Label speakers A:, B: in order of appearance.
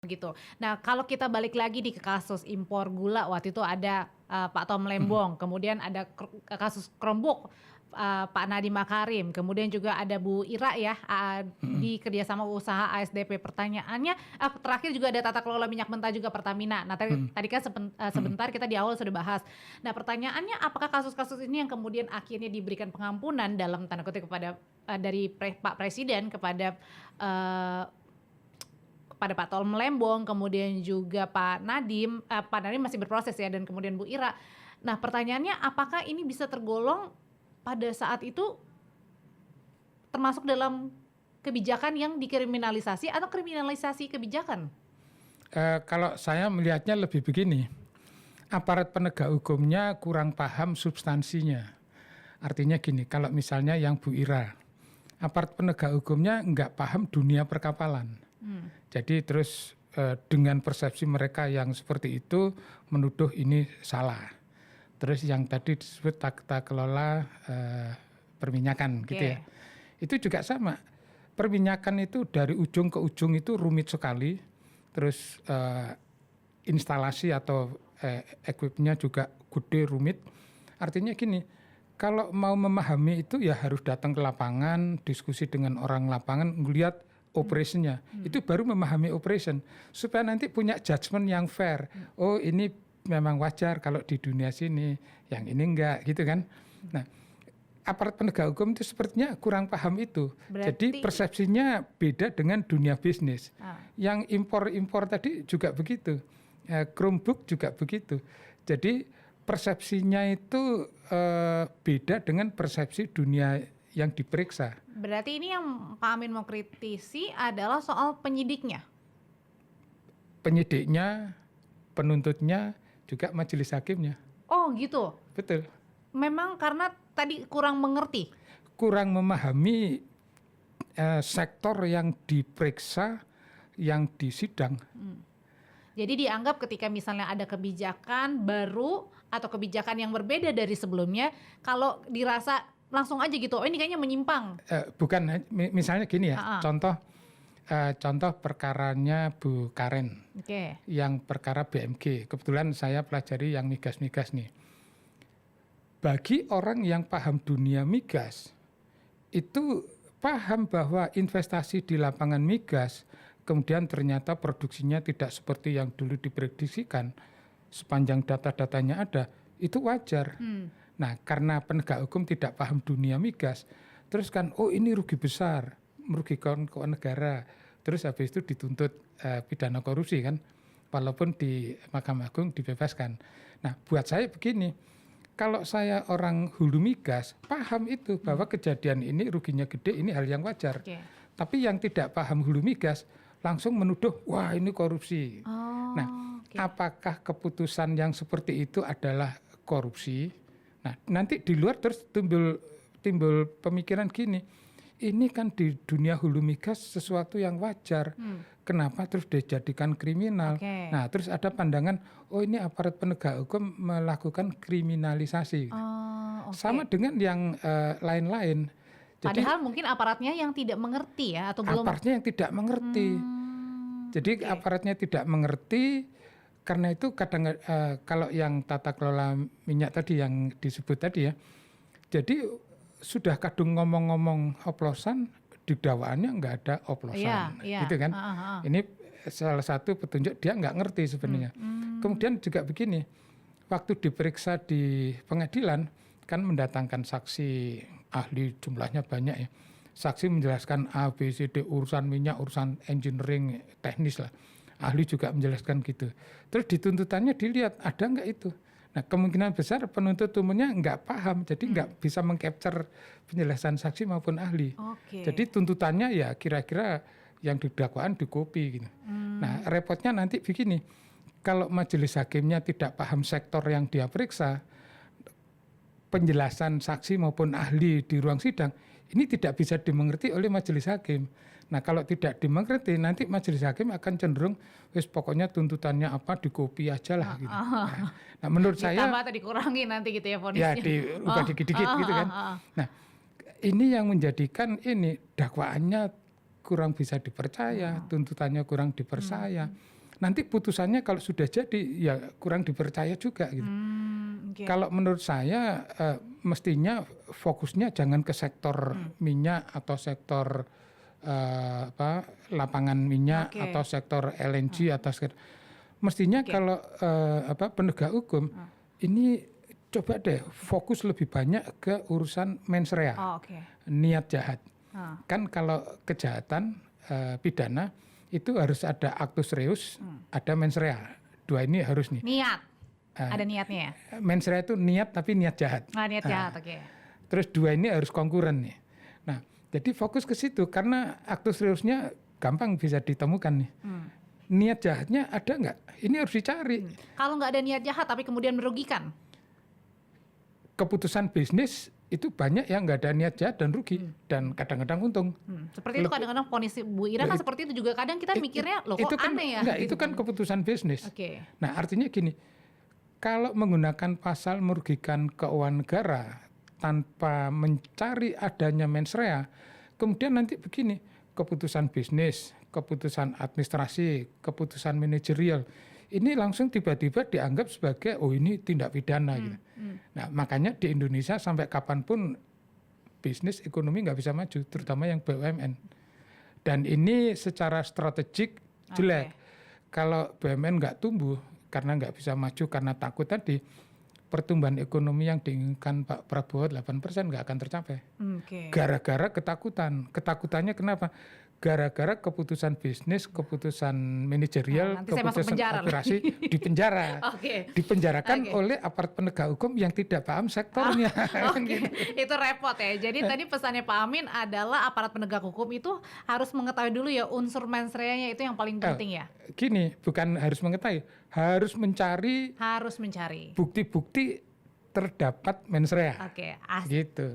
A: Gitu. Nah, kalau kita balik lagi nih ke kasus impor gula, waktu itu ada, Pak Tom
B: Mhm
A: Lembong, kemudian ada kasus Chromebook, Pak Nadiem Makarim, kemudian juga ada Bu Ira ya,
B: mhm
A: di kerjasama usaha ASDP. Pertanyaannya, terakhir juga ada tata kelola minyak mentah juga Pertamina. Nah, tadi
B: mhm
A: tadi kan
B: mhm.
A: sebentar kita di awal sudah bahas. Nah, pertanyaannya apakah kasus-kasus ini yang kemudian akhirnya diberikan pengampunan dalam tanda kutip kepada, dari Pak Presiden eee kepada Pak Tol Melembong, kemudian juga Pak Nadiem masih berproses ya, dan kemudian Bu Ira. Nah, pertanyaannya apakah ini bisa tergolong pada saat itu termasuk dalam kebijakan yang dikriminalisasi atau kriminalisasi kebijakan?
B: Kalau saya melihatnya lebih begini, aparat penegak hukumnya kurang paham substansinya. Artinya gini, kalau misalnya yang Bu Ira, aparat penegak hukumnya nggak paham dunia perkapalan.
A: Hmm.
B: Jadi terus dengan persepsi mereka yang seperti itu menuduh ini salah. Terus yang tadi disebut tata kelola perminyakan gitu ya.
A: Oke.
B: Itu juga sama. Perminyakan itu dari ujung ke ujung itu rumit sekali. Terus instalasi atau equipnya juga gede rumit. Artinya gini, kalau mau memahami itu ya harus datang ke lapangan, diskusi dengan orang lapangan, melihat operasinya. Itu baru memahami operation supaya nanti punya judgement yang fair. Oh, ini memang wajar kalau di dunia sini, yang ini enggak gitu kan. Nah, aparat penegak hukum itu sepertinya kurang paham itu. Jadi
A: Berarti
B: persepsinya beda dengan dunia bisnis.
A: ah,
B: Yang impor-impor tadi juga begitu. Chromebook juga begitu. Jadi persepsinya itu beda dengan persepsi dunia yang diperiksa.
A: berarti ini yang Pak Amin mau kritisi adalah soal penyidiknya.
B: Penyidiknya, penuntutnya, juga majelis hakimnya.
A: Oh, gitu.
B: Betul.
A: Memang karena tadi kurang mengerti.
B: Kurang memahami sektor yang diperiksa, yang disidang.
A: Jadi dianggap ketika misalnya ada kebijakan baru atau kebijakan yang berbeda dari sebelumnya, kalau dirasa langsung aja gitu, oh ini kayaknya menyimpang.
B: Bukan, misalnya gini ya,
A: Ah, ah.
B: contoh perkaranya Bu Karen,
A: Oke.
B: yang perkara BMG. Kebetulan saya pelajari yang migas-migas nih. Bagi orang yang paham dunia migas, itu paham bahwa investasi di lapangan migas, kemudian ternyata produksinya tidak seperti yang dulu diprediksikan, sepanjang data-datanya ada, itu wajar. Nah, karena penegak hukum tidak paham dunia migas, terus kan, oh ini rugi besar, merugikan keuangan negara, terus habis itu dituntut pidana korupsi kan, walaupun di Mahkamah Agung dibebaskan. Nah, buat saya begini, kalau saya orang hulu migas, paham itu bahwa kejadian ini ruginya gede, ini hal yang wajar.
A: Oke.
B: Tapi yang tidak paham hulu migas, langsung menuduh, wah ini korupsi.
A: Oh,
B: Nah,
A: oke.
B: apakah keputusan yang seperti itu adalah korupsi? Nah, nanti di luar terus timbul pemikiran gini, ini kan di dunia hulu migas sesuatu yang wajar. Kenapa terus dijadikan kriminal?
A: Oke.
B: Nah, terus ada pandangan, oh ini aparat penegak hukum melakukan kriminalisasi.
A: Oh, oke.
B: Sama dengan yang lain-lain. Jadi
A: Padahal mungkin aparatnya yang tidak mengerti ya atau belum.
B: aparatnya yang tidak mengerti. Jadi
A: Oke.
B: aparatnya tidak mengerti, karena itu kadang kalau yang tata kelola minyak tadi yang disebut tadi ya, jadi sudah kadung ngomong-ngomong oplosan, di dakwaannya nggak ada
A: Iya,
B: oplosan,
A: iya.
B: gitu kan?
A: Ah, ah, ah.
B: Ini salah satu petunjuk dia nggak ngerti sebenarnya. Kemudian juga begini, waktu diperiksa di pengadilan kan mendatangkan saksi ahli, jumlahnya banyak ya. Saksi menjelaskan A, B, C, D, urusan minyak, urusan engineering, teknis lah. Ahli juga menjelaskan gitu. Terus di tuntutannya dilihat ada nggak itu. Nah, kemungkinan besar penuntut umumnya nggak paham, jadi nggak bisa mengcapture penjelasan saksi maupun ahli.
A: Oke.
B: Jadi tuntutannya ya kira-kira yang di dakwaan dikopi gitu. Nah, repotnya nanti begini, kalau majelis hakimnya tidak paham sektor yang dia periksa, penjelasan saksi maupun ahli di ruang sidang ini tidak bisa dimengerti oleh majelis hakim. Nah, kalau tidak dimengerti, nanti majelis hakim akan cenderung, wis pokoknya tuntutannya apa dikopi aja lah gitu. Nah, menurut saya
A: Ditambah atau dikurangi nanti gitu ya
B: ya
A: vonisnya.
B: diubah dikit-dikit gitu kan. Nah, ini yang menjadikan ini dakwaannya kurang bisa dipercaya, tuntutannya kurang dipercaya. Nanti putusannya kalau sudah jadi ya kurang dipercaya juga gitu.
A: Oke.
B: Kalau menurut saya mestinya fokusnya jangan ke sektor minyak atau sektor lapangan minyak
A: Oke.
B: atau sektor LNG atau mestinya kalau penegak hukum ini coba deh fokus lebih banyak ke urusan mens rea,
A: Oh, oke.
B: niat jahat.
A: Ah.
B: Kan kalau kejahatan pidana itu harus ada actus reus, ada mens rea. Dua ini harus nih.
A: Niat. Ada niatnya ya?
B: Mens rea itu niat tapi niat jahat.
A: Niat jahat, oke.
B: Terus dua ini harus konkuren nih. Nah, jadi fokus ke situ karena actus reusnya gampang bisa ditemukan nih. Niat jahatnya ada nggak? Ini harus dicari.
A: Kalau nggak ada niat jahat tapi kemudian merugikan.
B: Keputusan bisnis itu banyak yang nggak ada niat jahat dan rugi dan kadang-kadang untung.
A: Seperti itu kadang-kadang ponis Bu Ira kan seperti itu juga kadang kita mikirnya loh kok
B: kan,
A: aneh ya.
B: enggak,
A: gitu
B: itu kan keputusan bisnis.
A: Oke.
B: Nah artinya gini, kalau menggunakan pasal merugikan keuangan negara tanpa mencari adanya mens rea, kemudian nanti begini, keputusan bisnis, keputusan administrasi, keputusan manajerial, ini langsung tiba-tiba dianggap sebagai oh ini tindak pidana gitu. Nah makanya di Indonesia sampai kapanpun bisnis ekonomi nggak bisa maju, terutama yang BUMN. Dan ini secara strategik jelek. Kalau BUMN nggak tumbuh karena nggak bisa maju karena takut tadi, pertumbuhan ekonomi yang diinginkan Pak Prabowo 8% nggak akan tercapai.
A: Oke.
B: Gara-gara ketakutan. Ketakutannya kenapa? Gara-gara keputusan bisnis, keputusan manajerial,
A: nanti saya masuk
B: keputusan
A: penjara loh.
B: operasi di penjara.
A: Oke.
B: Dipenjarakan
A: Oke.
B: oleh aparat penegak hukum yang tidak paham sektornya.
A: Oke, itu repot ya. Jadi tadi pesannya Pak Amin adalah aparat penegak hukum itu harus mengetahui dulu ya unsur mens rea-nya itu yang paling penting ya.
B: Gini, bukan harus mengetahui, harus mencari
A: Harus mencari.
B: bukti-bukti terdapat mens rea.
A: Oke, asik.
B: Gitu.